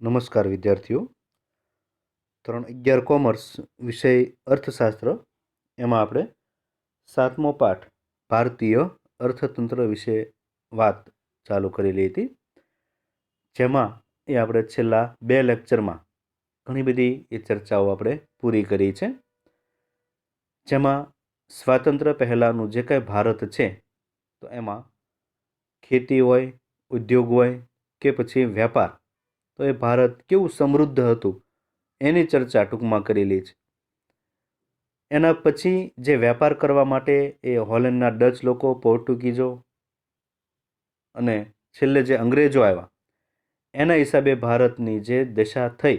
નમસ્કાર વિદ્યાર્થીઓ. ધોરણ 11 કોમર્સ વિષય અર્થશાસ્ત્ર એમાં આપણે 7મો પાઠ ભારતીય અર્થતંત્ર વિશે વાત ચાલુ કરેલી હતી, જેમાં આપણે છેલ્લા 2 લેક્ચરમાં ઘણી બધી ચર્ચાઓ આપણે પૂરી કરી છે. જેમાં સ્વાતંત્ર્ય પહેલાંનું જે કંઈ ભારત છે તો એમાં ખેતી હોય, ઉદ્યોગ હોય કે પછી વેપાર, તો એ ભારત કેવું સમૃદ્ધ હતું એની ચર્ચા ટૂંકમાં કરેલી છે. એના પછી જે વેપાર કરવા માટે એ હોલેન્ડના ડચ લોકો, પોર્ટુગીઝો અને છેલ્લે જે અંગ્રેજો આવ્યા એના હિસાબે ભારતની જે દશા થઈ,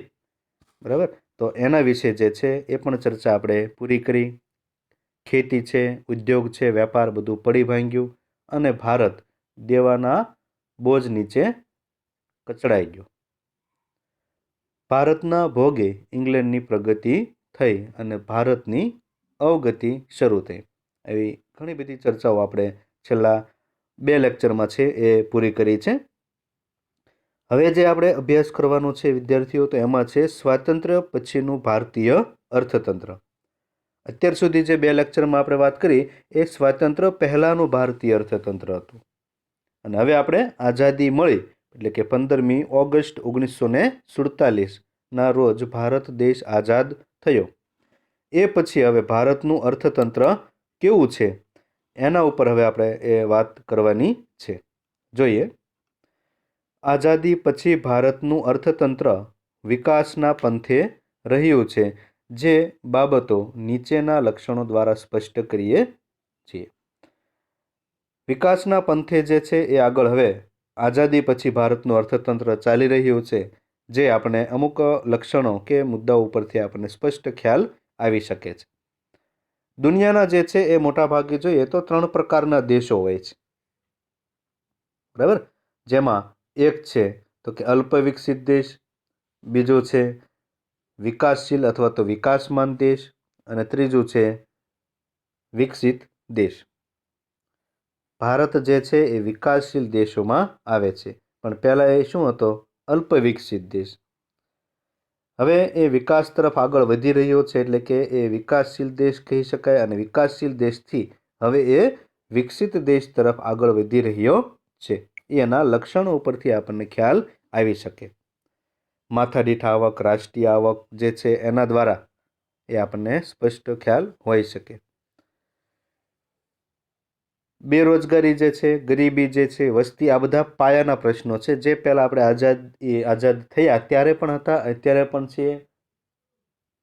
બરાબર, તો એના વિશે જે છે એ પણ ચર્ચા આપણે પૂરી કરી. ખેતી છે, ઉદ્યોગ છે, વેપાર બધું પડી ભાંગ્યું અને ભારત દેવાના બોજ નીચે કચડાઈ ગયો. ભારતના ભોગે ઇંગ્લેન્ડની પ્રગતિ થઈ અને ભારતની અવગતિ શરૂ થઈ. એવી ઘણી બધી ચર્ચાઓ આપણે છેલ્લા 2 લેક્ચરમાં છે એ પૂરી કરી છે. હવે જે આપણે અભ્યાસ કરવાનો છે વિદ્યાર્થીઓ, તો એમાં છે સ્વાતંત્ર્ય પછીનું ભારતીય અર્થતંત્ર. અત્યાર સુધી જે 2 લેક્ચરમાં આપણે વાત કરી એ સ્વાતંત્ર્ય પહેલાંનું ભારતીય અર્થતંત્ર હતું. અને હવે આપણે આઝાદી મળી એટલે કે 15મી ઓગસ્ટ 1947ના રોજ ભારત દેશ આઝાદ થયો. એ પછી હવે ભારતનું અર્થતંત્ર કેવું છે એના ઉપર હવે આપણે એ વાત કરવાની છે. જોઈએ, આઝાદી પછી ભારતનું અર્થતંત્ર વિકાસના પંથે રહ્યું છે, જે બાબતો નીચેના લક્ષણો દ્વારા સ્પષ્ટ કરીએ છીએ. વિકાસના પંથે જે છે એ આગળ હવે આઝાદી પછી ભારતનું અર્થતંત્ર ચાલી રહ્યું છે, જે આપણે અમુક લક્ષણો કે મુદ્દાઓ ઉપરથી આપણને સ્પષ્ટ ખ્યાલ આવી શકે છે. દુનિયાના જે છે એ મોટા ભાગે જોઈએ તો 3 પ્રકારના દેશો હોય છે, બરાબર. જેમાં એક છે તો કે અલ્પ વિકસિત દેશ, બીજો છે વિકાસશીલ અથવા તો વિકાસમાન દેશ અને ત્રીજું છે વિકસિત દેશ. ભારત જે છે એ વિકાસશીલ દેશોમાં આવે છે, પણ પહેલાં એ શું હતો? અલ્પ વિકસિત દેશ. હવે એ વિકાસ તરફ આગળ વધી રહ્યો છે, એટલે કે એ વિકાસશીલ દેશ કહી શકાય અને વિકાસશીલ દેશથી હવે એ વિકસિત દેશ તરફ આગળ વધી રહ્યો છે. એના લક્ષણો ઉપરથી આપણને ખ્યાલ આવી શકે. માથાદીઠ આવક, રાષ્ટ્રીય આવક જે છે એના દ્વારા એ આપણને સ્પષ્ટ ખ્યાલ હોઈ શકે. બેરોજગારી જે છે, ગરીબી જે છે, વસ્તી, આ બધા પાયાના પ્રશ્નો છે જે પહેલાં આપણે આઝાદ થયા ત્યારે પણ હતા, અત્યારે પણ છે.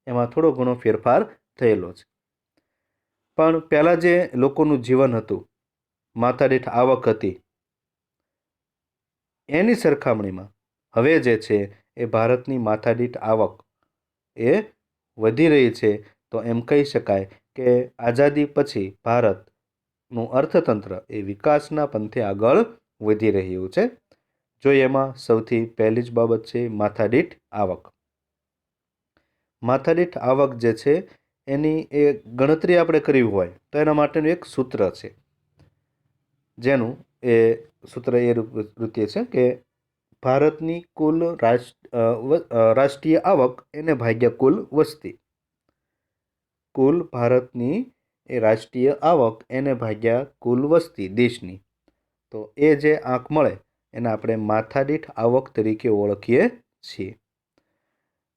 એમાં થોડો ઘણો ફેરફાર થયેલો છે. પણ પહેલાં જે લોકોનું જીવન હતું, માથાદીઠ આવક હતી, એની સરખામણીમાં હવે જે છે એ ભારતની માથાદીઠ આવક એ વધી રહી છે. તો એમ કહી શકાય કે આઝાદી પછી ભારતનું અર્થતંત્ર એ વિકાસના પંથે આગળ વધી રહ્યું છે. જો એમાં સૌથી પહેલી જ બાબત છે માથાદીઠ આવક. માથાદીઠ આવક જે છે એની એ ગણતરી આપણે કરવી હોય તો એના માટેનું એક સૂત્ર છે, જેનું એ સૂત્ર એ રીતે છે કે ભારતની કુલ રાષ્ટ્રીય આવક એને ભાગ્યા કુલ વસ્તી. કુલ ભારતની એ રાષ્ટ્રીય આવક એને ભાગ્યા કુલ વસ્તી દેશની. તો એ જે આંક મળે એને આપણે માથાદીઠ આવક તરીકે ઓળખીએ છીએ.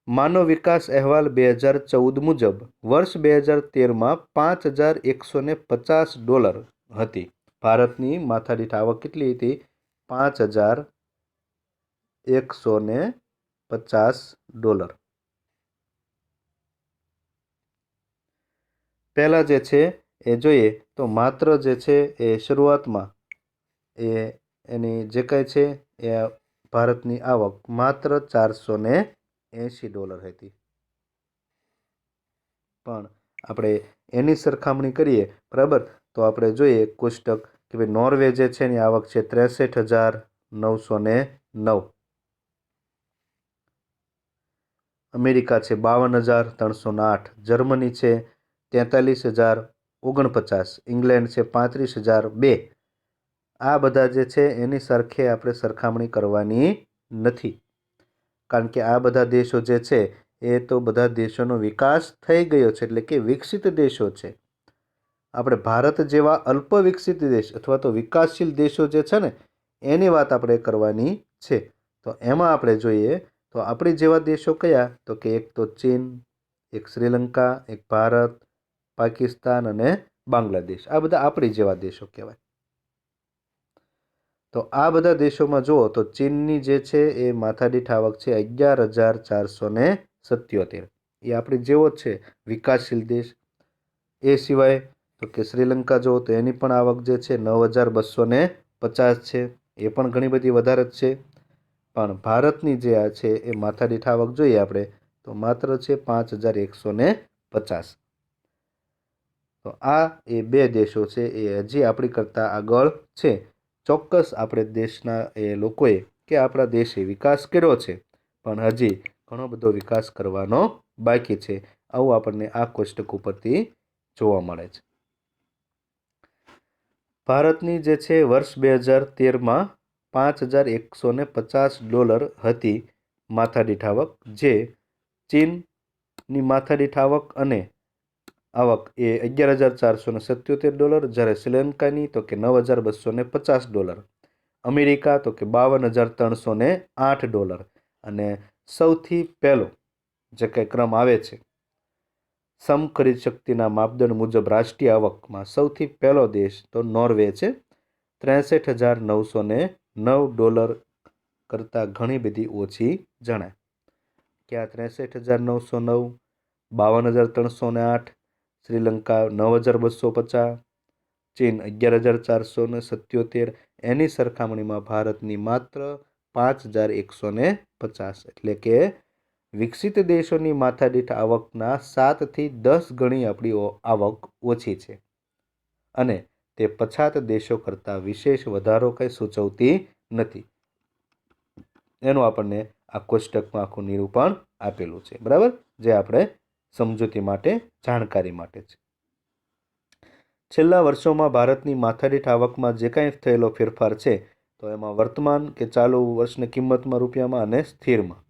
માનવ વિકાસ અહેવાલ 2014 મુજબ વર્ષ 2013માં $5,150 હતી. ભારતની માથાદીઠ આવક કેટલી હતી? $5,150. પહેલાં જે છે એ જોઈએ તો માત્ર જે છે એ શરૂઆતમાં એની જે કંઈ છે એ ભારતની આવક માત્ર $480 હતી. પણ આપણે એની સરખામણી કરીએ, બરાબર, તો આપણે જોઈએ કોષ્ટક કે ભાઈ નોર્વે જે છે એની આવક છે 63,909. અમેરિકા છે 52,308. જર્મની છે 43,049. ઇંગ્લેન્ડ છે 35,002. આ બધા જે છે એની સરખે આપણે સરખામણી કરવાની નથી, कारण के आ बधा देशों जे छे ए तो बधा देशों विकास थई गयो छे एटले के विकसित देशों छे। આપણે ભારત જેવા અલ્પ વિકસિત દેશ અથવા તો વિકાસશીલ દેશો જે છે ને એની વાત આપણે કરવાની છે। તો એમાં આપણે જોઈએ તો આપણી જેવા દેશો કયા, તો કે એક તો ચીન, એક શ્રીલંકા, એક ભારત, પાકિસ્તાન અને બાંગ્લાદેશ। આ બધા આપણી જેવા દેશો કહેવાય। તો આ બધા દેશોમાં જુઓ તો ચીનની જે છે એ માથાદીઠ આવક છે 11,477। એ આપણી જેવો જ છે વિકાસશીલ દેશ। એ સિવાય તો કે શ્રીલંકા જુઓ તો એની પણ આવક જે છે 9,250 છે, એ પણ ઘણી બધી વધારે જ છે। પણ ભારતની જે આ છે એ માથાદીઠ આવક જોઈએ આપણે તો માત્ર છે 5,150। તો આ એ બે દેશો છે એ હજી આપણી કરતાં આગળ છે। ચોક્કસ આપણે દેશના એ લોકોએ કે આપણા દેશે વિકાસ કર્યો છે પણ હજી ઘણો બધો વિકાસ કરવાનો બાકી છે, આવું આપણને આ કોષ્ટક ઉપરથી જોવા મળે છે। ભારતની જે છે વર્ષ 2013માં $5,150 હતી માથાદીઠ આવક, જે ચીનની માથાદીઠ આવક અને આવક એ $11,477, જ્યારે શ્રીલંકાની તો કે $9,250, અમેરિકા તો કે $52,308 અને સૌથી પહેલો જે કંઈ ક્રમ આવે છે સમ ખરીદ શક્તિના માપદંડ મુજબ રાષ્ટ્રીય આવકમાં સૌથી પહેલો દેશ તો નોર્વે છે। $63,909 કરતાં ઘણી બધી ઓછી જણાય કે આ 63,909, 52,308, શ્રીલંકા 9,250, ચીન 11,477, એની સરખામણીમાં ભારતની માત્ર 5,150, એટલે કે વિકસિત દેશોની માથાદીઠ આવકના 7 થી 10 ગણી આપણી આવક ઓછી છે અને તે પછાત દેશો કરતાં વિશેષ વધારો કંઈ સૂચવતી નથી। એનું આપણને આ કોષ્ટકમાં આખું નિરૂપણ આપેલું છે, બરાબર, જે આપણે સમજૂતી માટે જાણકારી માટે છે। છેલ્લા વર્ષોમાં ભારતની માથાદીઠ આવકમાં જે કાંઈ થયેલો ફેરફાર છે તો એમાં વર્તમાન કે ચાલુ વર્ષની કિંમતમાં રૂપિયામાં અને સ્થિરમાં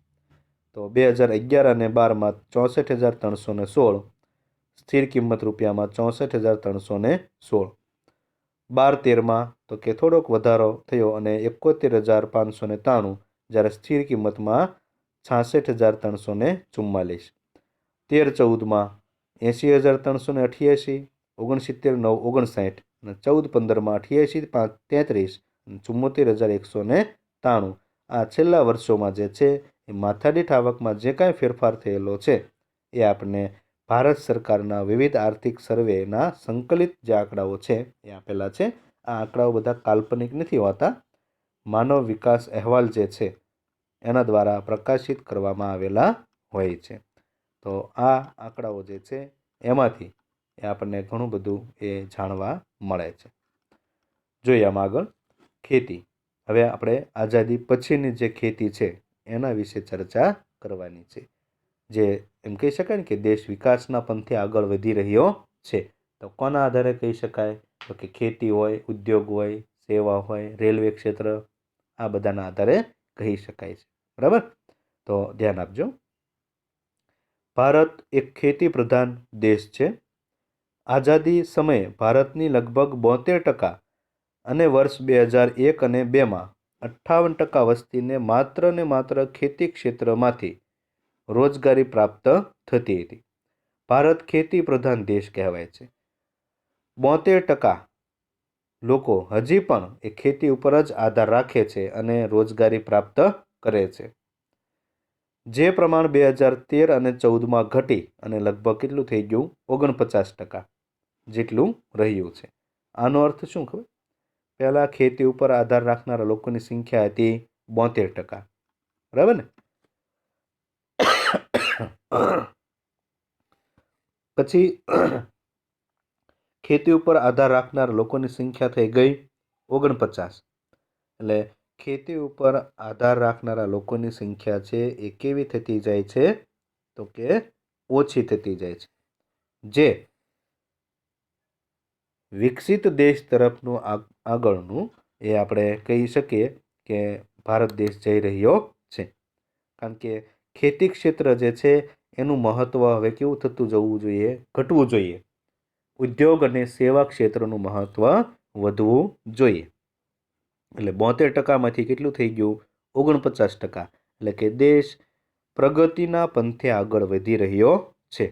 તો 2011 અને 12માં 64,316, સ્થિર કિંમત રૂપિયામાં 64,316, 12-13માં તો કે થોડોક વધારો થયો અને 71,593, જ્યારે સ્થિર કિંમતમાં 66,344, 13-14માં 80,388, 69,959 અને 14-15માં 88,533 અને 74,193। આ છેલ્લા વર્ષોમાં જે છે એ માથાદીઠ આવકમાં જે કાંઈ ફેરફાર થયેલો છે એ આપણને ભારત સરકારના વિવિધ આર્થિક સર્વેના સંકલિત જે આંકડાઓ છે એ આપેલા છે। આ આંકડાઓ બધા કાલ્પનિક નથી હોતા, માનવ વિકાસ અહેવાલ જે છે એના દ્વારા પ્રકાશિત કરવામાં આવેલા હોય છે। તો આ આંકડાઓ જે છે એમાંથી એ આપણને ઘણું બધું એ જાણવા મળે છે। જોઈએ આમાં આગળ ખેતી। હવે આપણે આઝાદી પછીની જે ખેતી છે એના વિશે ચર્ચા કરવાની છે, જે એમ કહી શકાય ને કે દેશ વિકાસના પંથે આગળ વધી રહ્યો છે। તો કોના આધારે કહી શકાય, તો કે ખેતી હોય, ઉદ્યોગ હોય, સેવા હોય, રેલવે ક્ષેત્ર, આ બધાના આધારે કહી શકાય છે, બરાબર। તો ધ્યાન આપજો। ભારત એક ખેતી પ્રધાન દેશ છે। આઝાદી સમયે ભારતની લગભગ 72% અને વર્ષ 2001 અને 2માં 58% વસ્તીને માત્ર ને માત્ર ખેતી ક્ષેત્રમાંથી રોજગારી પ્રાપ્ત થતી હતી। ભારત ખેતી પ્રધાન દેશ કહેવાય છે। 72% લોકો હજી પણ એ ખેતી ઉપર જ આધાર રાખે છે અને રોજગારી પ્રાપ્ત કરે છે, જે પ્રમાણ 2013 અને 14માં ઘટી અને લગભગ કેટલું થઈ ગયું 49% જેટલું રહ્યું છે। આનો અર્થ શું ખબર? પહેલાં ખેતી ઉપર આધાર રાખનારા લોકોની સંખ્યા હતી 72%, બરાબર ને? પછી ખેતી ઉપર આધાર રાખનાર લોકોની સંખ્યા થઈ ગઈ 49, એટલે ખેતી ઉપર આધાર રાખનારા લોકોની સંખ્યા છે એ કેવી થતી જાય છે, તો કે ઓછી થતી જાય છે, જે વિકસિત દેશ તરફનું આગળનું એ આપણે કહી શકીએ કે ભારત દેશ જઈ રહ્યો છે। કારણ કે ખેતી ક્ષેત્ર જે છે એનું મહત્ત્વ હવે કેવું થતું જવું જોઈએ, ઘટવું જોઈએ. ઉદ્યોગ અને સેવા ક્ષેત્રનું મહત્ત્વ વધવું જોઈએ. એટલે 72%માંથી કેટલું થઈ ગયું? 49%. એટલે કે દેશ પ્રગતિના પંથે આગળ વધી રહ્યો છે.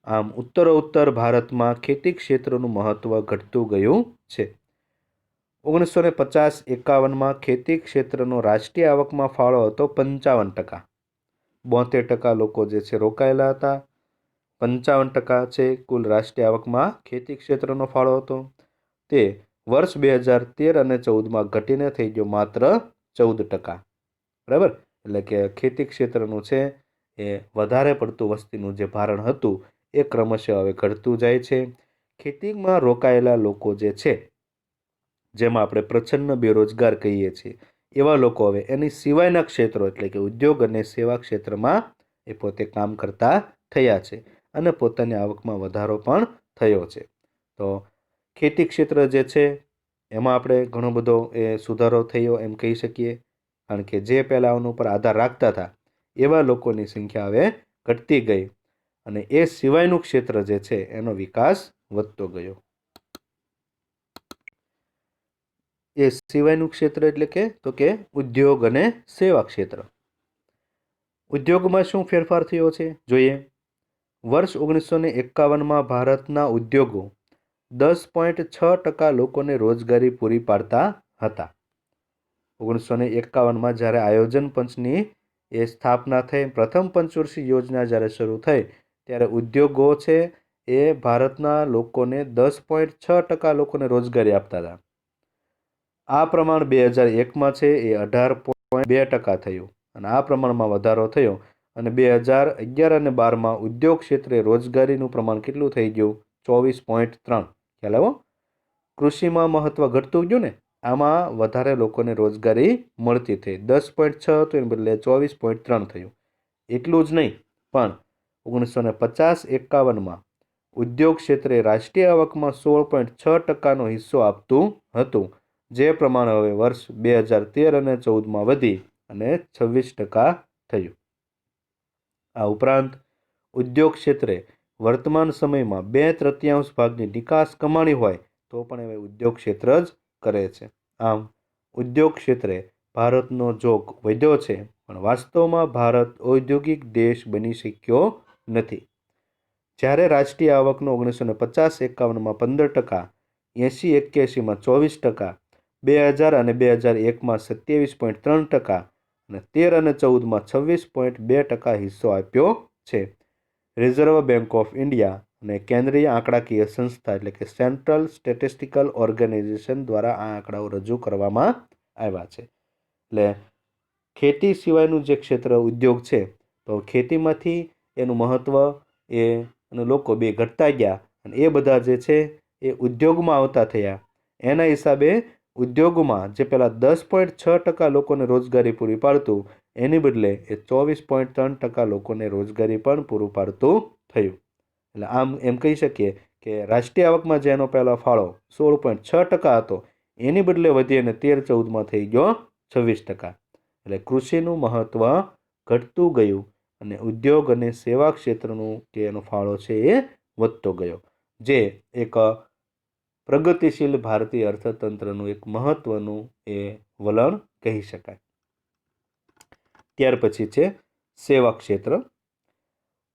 આમ ઉત્તરોત્તર ભારતમાં ખેતી ક્ષેત્રનું મહત્ત્વ ઘટતું ગયું છે. 1950-51માં ખેતી ક્ષેત્રનો રાષ્ટ્રીય આવકમાં ફાળો હતો 55%. 72% લોકો જે છે રોકાયેલા હતા. 55% છે કુલ રાષ્ટ્રીય આવકમાં ખેતી ક્ષેત્રનો ફાળો હતો. તે વર્ષ 2013 અને 2014માં ઘટીને થઈ ગયો માત્ર 14%. બરાબર. એટલે કે ખેતી ક્ષેત્રનું છે એ વધારે પડતું વસ્તીનું જે ભારણ હતું એ ક્રમશઃ હવે ઘટતું જાય છે. ખેતીમાં રોકાયેલા લોકો જે છે, જેમાં આપણે પ્રચ્છન્ન બેરોજગાર કહીએ છીએ, એવા લોકો હવે એની સિવાયના ક્ષેત્રો એટલે કે ઉદ્યોગ અને સેવા ક્ષેત્રમાં એ પોતે કામ કરતા થયા છે અને પોતાની આવકમાં વધારો પણ થયો છે. તો ખેતી ક્ષેત્ર જે છે એમાં આપણે ઘણો બધો એ સુધારો થયો એમ કહી શકીએ, કારણ કે જે પહેલાં આના ઉપર આધાર રાખતા હતા એવા લોકોની સંખ્યા હવે ઘટતી ગઈ અને એ સિવાયનું ક્ષેત્ર જે છે એનો વિકાસ વધતો ગયો. એ સિવાયનું ક્ષેત્ર એટલે કે ઉદ્યોગ અને સેવા ક્ષેત્ર. ઉદ્યોગમાં શું ફેરફાર થયો છે જોઈએ. વર્ષ 1951માં ભારતના ઉદ્યોગો 10.6% લોકોને રોજગારી પૂરી પાડતા હતા. 1951માં જ્યારે આયોજન પંચની એ સ્થાપના થઈ, પ્રથમ પંચવર્ષીય યોજના જ્યારે શરૂ થઈ ત્યારે ઉદ્યોગો છે એ ભારતના લોકોને 10.6% લોકોને રોજગારી આપતા હતા. આ પ્રમાણ 2001માં છે એ 18.2% થયું અને આ પ્રમાણમાં વધારો થયો અને 2011 અને 2012માં ઉદ્યોગ ક્ષેત્રે રોજગારીનું પ્રમાણ કેટલું થઈ ગયું? 24.3. ખ્યાલ આવ્યો? કૃષિમાં મહત્વ ઘટતું ગયું ને, આમાં વધારે લોકોને રોજગારી મળતી થઈ. 10.6 હતું એને બદલે 24.3 થયું. એટલું જ નહીં, પણ 1950-51માં ઉદ્યોગ ક્ષેત્રે રાષ્ટ્રીય આવકમાં 16.6%નો હિસ્સો આપતું હતું, જે પ્રમાણ હવે વર્ષ 2013 અને 2014માં વધી અને 26% થયું. આ ઉપરાંત ઉદ્યોગ ક્ષેત્રે વર્તમાન સમયમાં 2/3 ભાગની નિકાસ કમાણી હોય તો પણ હવે ઉદ્યોગ ક્ષેત્ર જ કરે છે. આમ ઉદ્યોગ ક્ષેત્રે ભારતનો જોગ વધ્યો છે, પણ વાસ્તવમાં ભારત ઔદ્યોગિક દેશ બની શક્યો નથી. જ્યારે રાષ્ટ્રીય આવકનો 1950-51માં 15%, 80-81માં 24%, 2000 અને 2001માં 27.3% અને 13 અને 14માં 26.2% હિસ્સો આપ્યો છે. રિઝર્વ બેંક ઓફ ઇન્ડિયા અને કેન્દ્રીય આંકડાકીય સંસ્થા એટલે કે સેન્ટ્રલ સ્ટેટિસ્ટિકલ ઓર્ગેનાઇઝેશન દ્વારા આ આંકડાઓ રજૂ કરવામાં આવ્યા છે. એટલે ખેતી સિવાયનું જે ક્ષેત્ર ઉદ્યોગ છે, તો ખેતીમાંથી એનું મહત્ત્વ એ અને લોકો બે ઘટતા ગયા અને એ બધા જે છે એ ઉદ્યોગમાં આવતા થયા. એના હિસાબે ઉદ્યોગમાં જે પહેલાં 10.6% લોકોને રોજગારી પૂરી પાડતું એની બદલે એ 24.3% લોકોને રોજગારી પણ પૂરું પાડતું થયું. એટલે આમ એમ કહી શકીએ કે રાષ્ટ્રીય આવકમાં જેનો પહેલો ફાળો 16.6% હતો એની બદલે વધી અને 13-14માં થઈ ગયો 26%. એટલે કૃષિનું મહત્ત્વ ઘટતું ગયું અને ઉદ્યોગ અને સેવા ક્ષેત્રનું કે એનો ફાળો છે એ વધતો ગયો, જે એક પ્રગતિશીલ ભારતીય અર્થતંત્રનું એક મહત્ત્વનું એ વલણ કહી શકાય. ત્યાર પછી છે સેવા ક્ષેત્ર.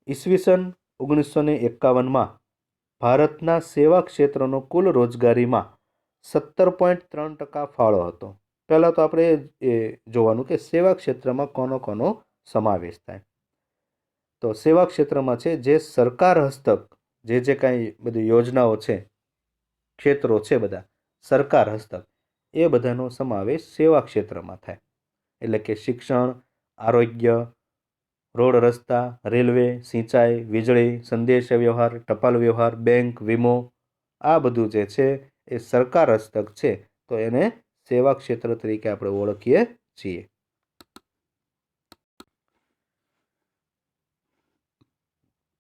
ઈસવીસન 1951માં ભારતના સેવા ક્ષેત્રનો કુલ રોજગારીમાં 17.3% ફાળો હતો. પહેલાં તો આપણે એ જોવાનું કે સેવા ક્ષેત્રમાં કોનો સમાવેશ થાય. તો સેવા ક્ષેત્રમાં છે જે સરકાર હસ્તક જે કાંઈ બધી યોજનાઓ છે, ક્ષેત્રો છે બધા સરકાર હસ્તક, એ બધાનો સમાવેશ સેવા ક્ષેત્રમાં થાય. એટલે કે શિક્ષણ, આરોગ્ય, રોડ રસ્તા, રેલવે, સિંચાઈ, વીજળી, સંદેશ વ્યવહાર, ટપાલ વ્યવહાર, બેંક, વીમો, આ બધું જે છે એ સરકાર હસ્તક છે, તો એને સેવા ક્ષેત્ર તરીકે આપણે ઓળખીએ છીએ.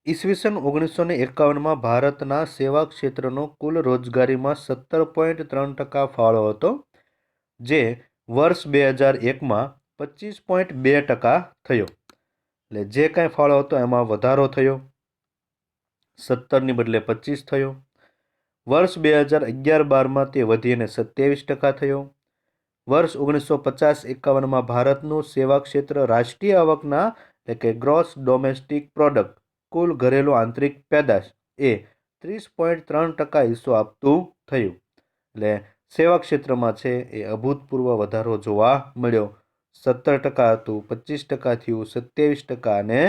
ઈસવીસન 1951માં ભારતના સેવા ક્ષેત્રનો કુલ રોજગારીમાં 17.3% ફાળો હતો, જે વર્ષ 2001માં 25.2% થયો। એટલે જે કાંઈ ફાળો હતો એમાં વધારો થયો, 17ની બદલે 25 થયો। વર્ષ 2011-12માં તે વધીને 27% થયો। વર્ષ 1950-51માં ભારતનું સેવા ક્ષેત્ર રાષ્ટ્રીય આવકના એટલે કે ગ્રોસ ડોમેસ્ટિક પ્રોડક્ટ કુલ ઘરેલું આંતરિક પેદાશ એ 30.3% હિસ્સો આપતું થયું। એટલે સેવા ક્ષેત્રમાં છે એ અભૂતપૂર્વ વધારો જોવા મળ્યો। 17% હતું, 25% થયું, 27% અને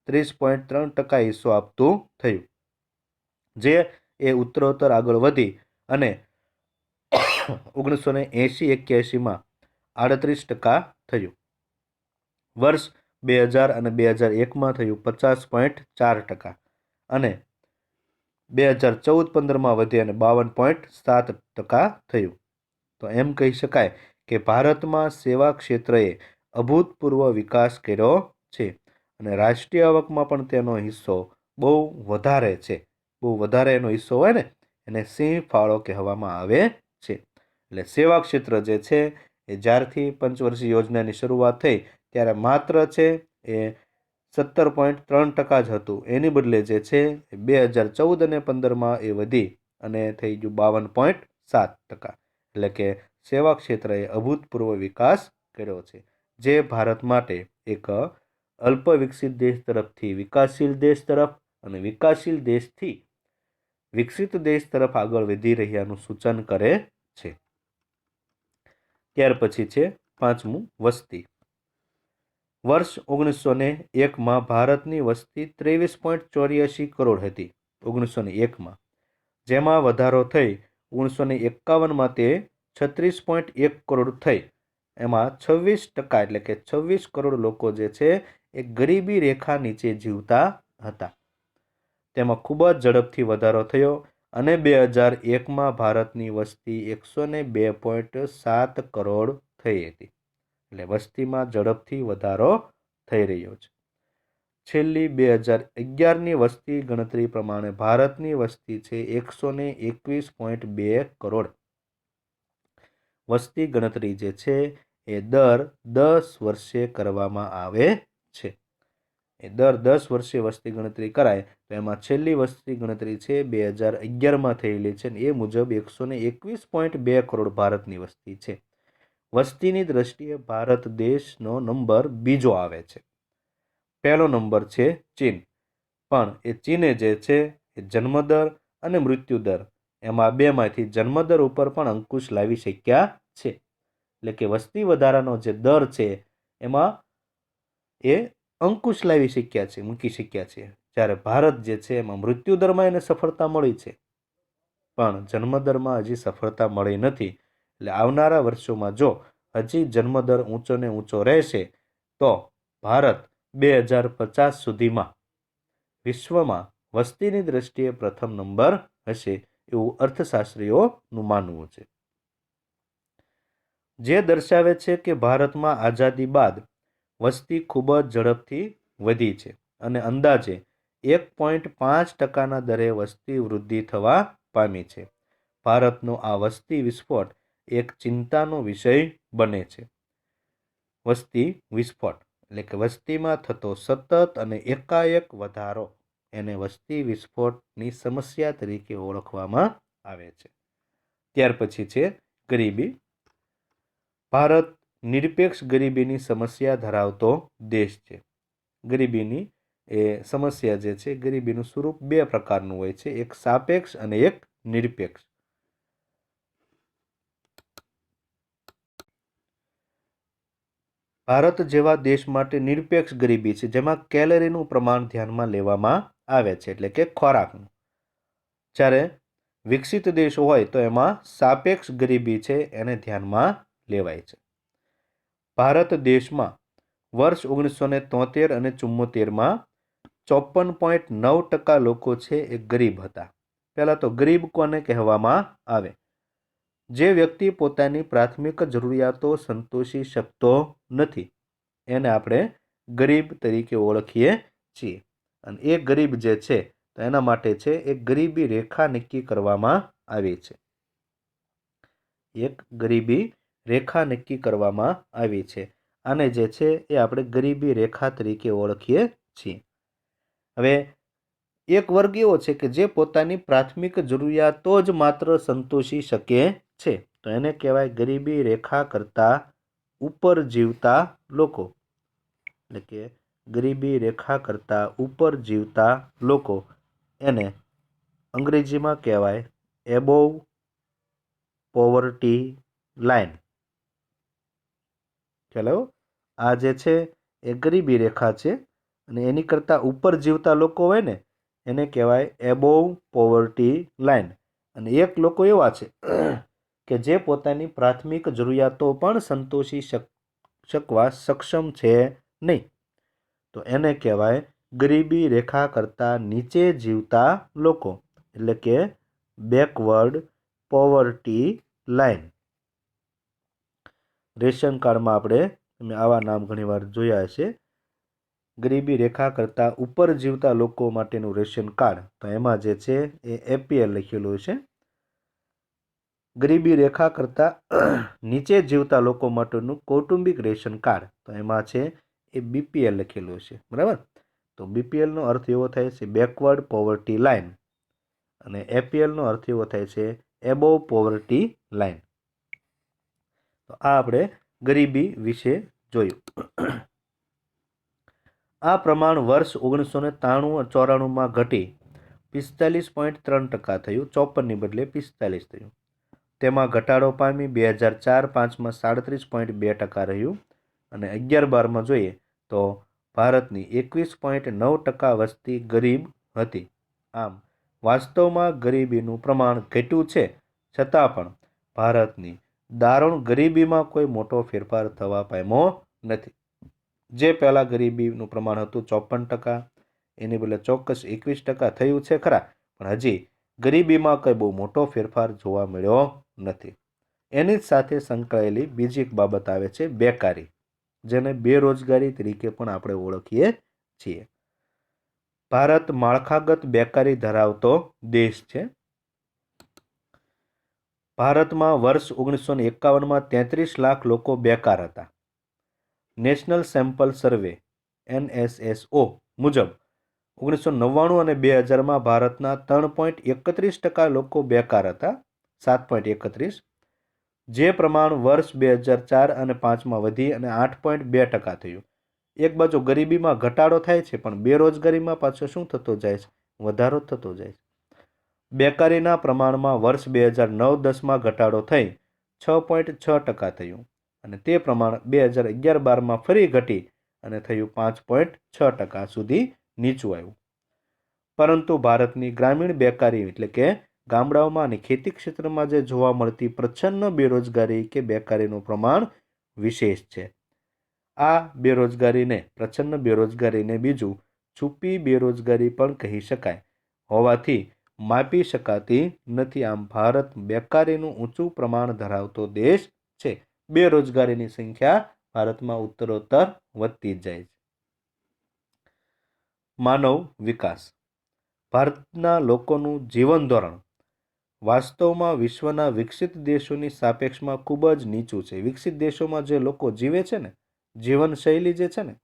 30.3% હિસ્સો આપતું થયું, જે એ ઉત્તરોત્તર આગળ વધી અને 1980-81માં 38% થયું। વર્ષ 2000 અને 2001માં થયું 50.4% અને 2014-15માં વધી અને 52.7% થયું। તો એમ કહી શકાય કે ભારતમાં સેવા ક્ષેત્રએ અભૂતપૂર્વ વિકાસ કર્યો છે અને રાષ્ટ્રીય આવકમાં પણ તેનો હિસ્સો બહુ વધારે છે। બહુ વધારે એનો હિસ્સો હોય ને એને સિંહ ફાળો કહેવામાં આવે છે। એટલે સેવા ક્ષેત્ર જે છે એ જ્યારથી પંચવર્ષીય યોજનાની શરૂઆત થઈ ત્યારે માત્ર છે એ 17.3% જ હતું, એની બદલે જે છે 2014 અને 15માં એ વધી અને થઈ ગયું 52.7%। એટલે કે સેવા ક્ષેત્રએ અભૂતપૂર્વ વિકાસ કર્યો છે, જે ભારત માટે એક અલ્પ વિકસિત દેશ તરફથી વિકાસશીલ દેશ તરફ અને વિકાસશીલ દેશથી વિકસિત દેશ તરફ આગળ વધી રહ્યાનું સૂચન કરે છે। ત્યાર પછી છે 5મું વસ્તી। વર્ષ 1901માં ભારતની વસ્તી 23.84 કરોડ હતી 1901માં, જેમાં વધારો થઈ 1951માં તે 36.1 કરોડ થઈ। એમાં 26% એટલે કે 26 કરોડ લોકો જે છે એ ગરીબી રેખા નીચે જીવતા હતા। તેમાં ખૂબ જ ઝડપથી વધારો થયો અને 2001માં ભારતની વસ્તી 102.7 કરોડ થઈ હતી। એટલે વસ્તીમાં ઝડપથી વધારો થઈ રહ્યો છે। છેલ્લી 2011ની વસ્તી ગણતરી પ્રમાણે ભારતની વસ્તી છે 121.2 કરોડ। વસ્તી ગણતરી જે છે એ દર 10 વર્ષે કરવામાં આવે છે। એ દર 10 વર્ષે વસ્તી ગણતરી કરાય તો એમાં છેલ્લી વસ્તી ગણતરી છે 2011માં થયેલી છે અને એ મુજબ 121.2 કરોડ ભારતની વસ્તી છે। વસ્તીની દ્રષ્ટિએ ભારત દેશનો નંબર બીજો આવે છે। પહેલો નંબર છે ચીન, પણ એ ચીને જે છે એ જન્મદર અને મૃત્યુદર એમાં બેમાંથી જન્મદર ઉપર પણ અંકુશ લાવી શક્યા છે। એટલે કે વસ્તી વધારાનો જે દર છે એમાં એ અંકુશ લાવી શક્યા છે, મૂકી શક્યા છે, જ્યારે ભારત જે છે એમાં મૃત્યુદરમાં એને સફળતા મળી છે પણ જન્મદરમાં હજી સફળતા મળી નથી। એટલે આવનારા વર્ષોમાં જો હજી જન્મદર ઊંચો ને ઊંચો રહેશે તો ભારત 2050 સુધીમાં વિશ્વમાં વસ્તીની દ્રષ્ટિએ પ્રથમ નંબર હશે એવું અર્થશાસ્ત્રીઓનું માનવું છે, જે દર્શાવે છે કે ભારતમાં આઝાદી બાદ વસ્તી ખૂબ જ ઝડપથી વધી છે અને અંદાજે 1.5%ના દરે વસ્તી વૃદ્ધિ થવા પામી છે। ભારતનો આ વસ્તી વિસ્ફોટ એક ચિંતાનો વિષય બને છે। વસ્તી વિસ્ફોટ એટલે કે વસ્તીમાં થતો સતત અને એકાએક વધારો એને વસ્તી વિસ્ફોટની સમસ્યા તરીકે ઓળખવામાં આવે છે। ત્યાર પછી છે ગરીબી। ભારત નિરપેક્ષ ગરીબીની સમસ્યા ધરાવતો દેશ છે। ગરીબીની એ સમસ્યા જે છે ગરીબીનું સ્વરૂપ બે પ્રકારનું હોય છે, એક સાપેક્ષ અને એક નિરપેક્ષ। ભારત જેવા દેશ માટે નિરપેક્ષ ગરીબી છે જેમાં કેલરીનું પ્રમાણ ધ્યાનમાં લેવામાં આવે છે, એટલે કે ખોરાકનું, જ્યારે વિકસિત દેશો હોય તો એમાં સાપેક્ષ ગરીબી છે એને ધ્યાનમાં લેવાય છે। ભારત દેશમાં વર્ષ 1973 અને 74માં 54.9% લોકો છે એ ગરીબ હતા। પહેલાં તો ગરીબ કોને કહેવામાં આવે? જે વ્યક્તિ પોતાની પ્રાથમિક જરૂરિયાતો સંતોષી શકતો નથી એને આપણે ગરીબ તરીકે ઓળખીએ છીએ। અને એ ગરીબ જે છે તો એના માટે છે એક ગરીબી રેખા નક્કી કરવામાં આવી છે। એક ગરીબી રેખા નક્કી કરવામાં આવી છે આને જે છે એ આપણે ગરીબી રેખા તરીકે ઓળખીએ છીએ. હવે એક વર્ગ એવો છે કે જે પોતાની પ્રાથમિક જરૂરિયાતો જ માત્ર સંતોષી શકે છે, તો એને કહેવાય ગરીબી રેખા કરતાં ઉપર જીવતા લોકો. એટલે કે ગરીબી રેખા કરતાં ઉપર જીવતા લોકો એને અંગ્રેજીમાં કહેવાય એબોવ પોવર્ટી લાઇન. ખ્યાલ આવ્યો? આ જે છે એ ગરીબી રેખા છે અને એની કરતાં ઉપર જીવતા લોકો હોય ને એને કહેવાય એબોવ પોવર્ટી લાઇન. અને એક લોકો એવા છે કે જે પોતાની પ્રાથમિક જરૂરિયાતો પણ સંતોષી શકવા સક્ષમ છે નહીં, તો એને કહેવાય ગરીબી રેખા કરતાં નીચે જીવતા લોકો, એટલે કે બેકવર્ડ પોવર્ટી લાઇન. રેશન કાર્ડમાં આપણે તમે આવા નામ ઘણીવાર જોયા હશે. ગરીબી રેખા કરતાં ઉપર જીવતા લોકો માટેનું રેશન કાર્ડ, તો એમાં જે છે એ એપીએલ લખેલું છે. ગરીબી રેખા કરતાં નીચે જીવતા લોકો માટેનું કૌટુંબિક રેશન કાર્ડ, તો એમાં છે એ બીપીએલ લખેલું છે. બરાબર? તો બીપીએલનો અર્થ એવો થાય છે બેકવર્ડ પોવર્ટી લાઇન અને એપીએલનો અર્થ એવો થાય છે એબોવ પોવર્ટી લાઇન. તો આ આપણે ગરીબી વિશે જોયું. આ પ્રમાણ વર્ષ 1993-94માં ઘટી 45.3% થયું, 54ની બદલે 45 થયું. તેમાં ઘટાડો પામી 2004-05માં 37.2% રહ્યું અને 11-12માં જોઈએ તો ભારતની 21.9% વસ્તી ગરીબ હતી. આમ વાસ્તવમાં ગરીબીનું પ્રમાણ ઘટ્યું છે, છતાં પણ ભારતની દારૂણ ગરીબીમાં કોઈ મોટો ફેરફાર થવા પામ્યો નથી. જે પહેલાં ગરીબીનું પ્રમાણ હતું 54%, એની બદલે ચોક્કસ 21% થયું છે ખરા, પણ હજી ગરીબીમાં કંઈ બહુ મોટો ફેરફાર જોવા મળ્યો નથી. એની જ સાથે સંકળાયેલી બીજી એક બાબત આવે છે બેકારી, જેને બેરોજગારી તરીકે પણ આપણે ઓળખીએ છીએ. ભારત માળખાગત બેકારી ધરાવતો દેશ છે. ભારતમાં વર્ષ 1951માં 33 લાખ લોકો બેકાર હતા. નેશનલ સેમ્પલ સર્વે NSSO મુજબ 1999 અને 2000માં ભારતના 3.31% લોકો બેકાર હતા, 7.31, જે પ્રમાણ વર્ષ 2004 અને 5માં વધી અને 8.2% થયું. એક બાજુ ગરીબીમાં ઘટાડો થાય છે, પણ બેરોજગારીમાં પાછો શું થતો જાય છે? વધારો થતો જાય છે. બેકારીના પ્રમાણમાં વર્ષ 2009-10માં ઘટાડો થઈ 6.6% થયું અને તે પ્રમાણ 2011-12માં ફરી ઘટી અને થયું 5.6% સુધી નીચું આવ્યું. પરંતુ ભારતની ગ્રામીણ બેકારી એટલે કે ગામડાઓમાં અને ખેતી ક્ષેત્રમાં જે જોવા મળતી પ્રચ્છન્ન બેરોજગારી કે બેકારીનું પ્રમાણ વિશેષ છે. આ બેરોજગારીને પ્રચ્છન્ન બેરોજગારીને બીજું છુપી બેરોજગારી પણ કહી શકાય હોવાથી માપી શકાતી નથી. આમ ભારત બેકારીનું ઊંચું પ્રમાણ ધરાવતો દેશ છે. બેરોજગારીની સંખ્યા ભારતમાં ઉત્તરોત્તર વધતી જાય છે. માનવ વિકાસ. ભારતના લોકોનું જીવન ધોરણ વાસ્તવમાં વિશ્વના વિકસિત દેશોની સાપેક્ષમાં ખૂબ જ નીચું છે. વિકસિત દેશોમાં જે લોકો જીવે છે ને, જીવનશૈલી જે છે ને,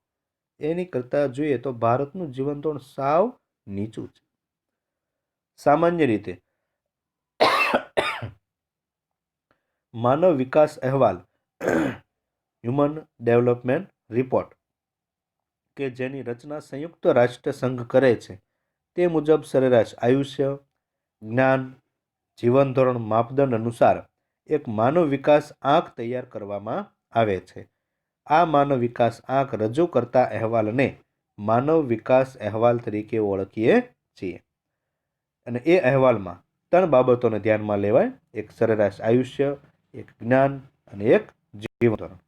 એની કરતાં જોઈએ તો ભારતનું જીવન ધોરણ સાવ નીચું છે. સામાન્ય રીતે માનવ વિકાસ અહેવાલ હ્યુમન ડેવલપમેન્ટ રિપોર્ટ કે જેની રચના સંયુક્ત રાષ્ટ્ર સંઘ કરે છે, તે મુજબ સરેરાશ આયુષ્ય, જ્ઞાન, જીવન ધોરણ માપદંડ અનુસાર એક માનવ વિકાસ આંક તૈયાર કરવામાં આવે છે. આ માનવ વિકાસ આંક રજૂ કરતા અહેવાલને માનવ વિકાસ અહેવાલ તરીકે ઓળખીએ છીએ. અને એ અહેવાલમાં 3 બાબતોને ધ્યાનમાં લેવાય: એક સરેરાશ આયુષ્ય, એક જ્ઞાન અને એક જીવન ધોરણ.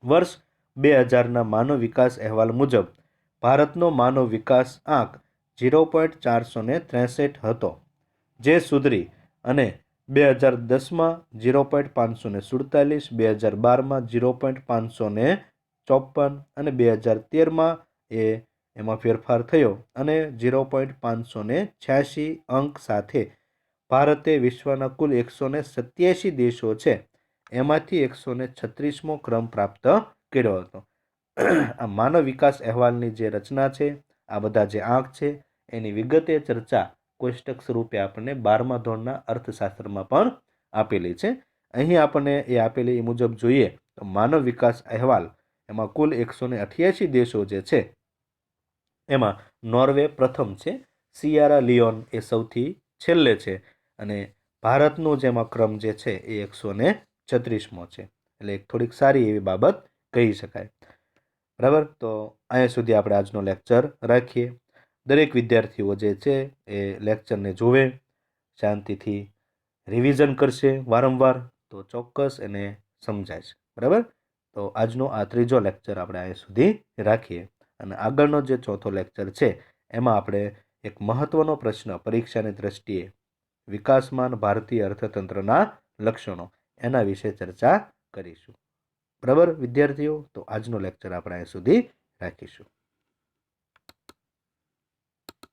વર્ષ 2000ના માનવ વિકાસ અહેવાલ મુજબ ભારતનો માનવ વિકાસ આંક 0.463 હતો, જે સુધરી અને 2010માં 0.547, 2012માં 0.554 અને 2013માં એમાં ફેરફાર થયો અને 0.586 અંક સાથે ભારતે વિશ્વના કુલ 187 દેશો છે એમાંથી 136મો ક્રમ પ્રાપ્ત કર્યો હતો. આ માનવ વિકાસ અહેવાલની જે રચના છે, આ બધા જે આંક છે, એની વિગતે ચર્ચા કોષ્ટક સ્વરૂપે આપણને 12મા ધોરણના અર્થશાસ્ત્રમાં પણ આપેલી છે. અહીં આપણને એ આપેલી એ મુજબ જોઈએ તો માનવ વિકાસ અહેવાલ એમાં કુલ 188 દેશો જે છે એમાં નોર્વે પ્રથમ છે, સિયારા લિયોન એ સૌથી છેલ્લે છે અને ભારતનો જેમાં ક્રમ જે છે એ 136મો છે. એટલે એક થોડીક સારી એવી બાબત કહી શકાય. બરાબર, તો અહીંયા સુધી આપણે આજનો લેક્ચર રાખીએ. દરેક વિદ્યાર્થીઓ જે છે એ લેક્ચરને જોવે, શાંતિથી રિવિઝન કરશે વારંવાર, તો ચોક્કસ એને સમજાય છે. બરાબર, તો આજનો આ ત્રીજો લેક્ચર આપણે અહીંયા સુધી રાખીએ અને આગળનો જે ચોથો લેક્ચર છે એમાં આપણે એક મહત્વનો પ્રશ્ન પરીક્ષાની દ્રષ્ટિએ વિકાસમાન ભારતીય અર્થતંત્રના લક્ષણો એના વિશે ચર્ચા કરીશું. બરાબર વિદ્યાર્થીઓ, તો આજનો લેક્ચર આપણે અહીંયા સુધી રાખીશું.